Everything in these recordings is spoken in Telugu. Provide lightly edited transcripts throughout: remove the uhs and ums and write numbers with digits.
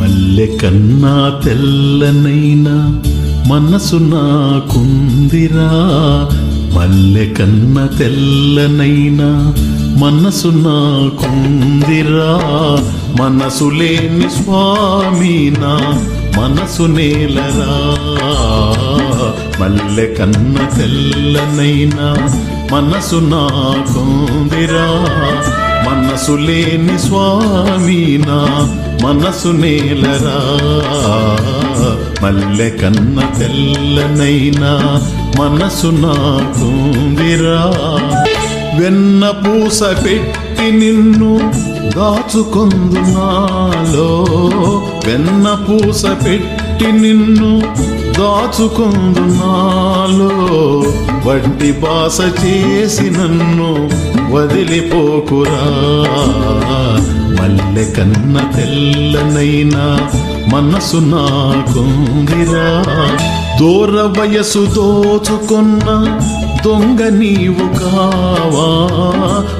మల్లె కన్నా తెల్లనైనా మనసు నాకుందిరా, మల్లె కన్నా తెల్లనైనా మనసు నాకుందిరా. మనసు లేని స్వామి నా మనసు నేలరా, మల్లె కన్నా తెల్లనైనా మనసు నాకుందిరా. మనసు లేని స్వామి నా మనసు నేలరా, మల్లె కన్న తెల్లనైనా మనసు నాకుందిరా. వెన్న పూస పెట్టి నిన్ను దాచుకొందు నాలో, వెన్న పూస పెట్టి నిన్ను దాచుకొందు నాలో. వడ్డి బాస చేసి నన్ను వదిలిపోకురా, మల్లె కన్న తెల్లనైనా మనసు నాకుందిరా. దూర వయసు దోచుకున్న దొంగ నీవు కావా,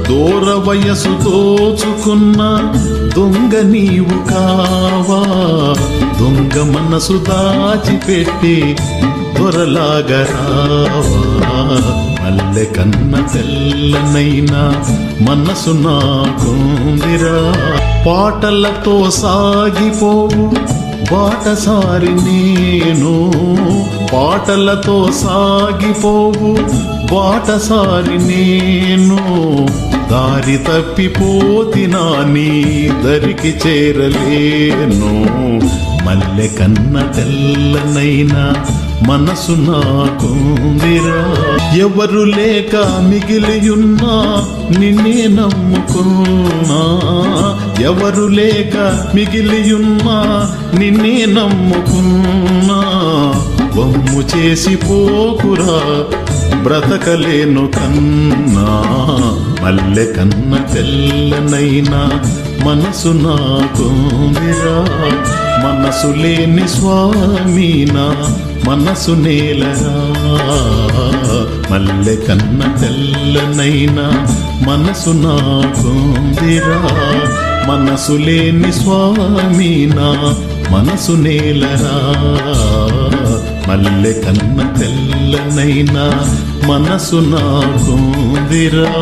దూర వయసు దోచుకున్న దొంగ నీవు కావా. దొంగ మనసు దాచిపెట్టి దొరలాగరావా, మల్లె కన్న తెల్లనైనా మనసు నాకుందిరా. పాటలతో సాగిపోవు బాటసారి నేను, పాటలతో సాగిపోవు బాటసారి నేను. దారి తప్పిపోతినా నీ దరికి చేరలేను, మల్లె కన్న తెల్లనైనా మనసు నాకుందిరా. ఎవరు లేక మిగిలియున్నా నిన్నే నమ్ముకున్నా, ఎవరు లేక మిగిలియున్నా నిన్నే నమ్ముకున్నా. వమ్ము చేసి పోకురా బ్రతకలేను కన్నా, మల్లె కన్న తెల్లనైనా మనసు నాకుందిరా. మనసు లేని స్వామి నా మనసు నేలరా, మల్లె కన్న తెల్లనైనా మనసు నాకుందిరా. మనసు లేని స్వామి నా మనసు నేలరా, మల్లె కన్న తెల్లనైనా మనసు నాకుందిరా.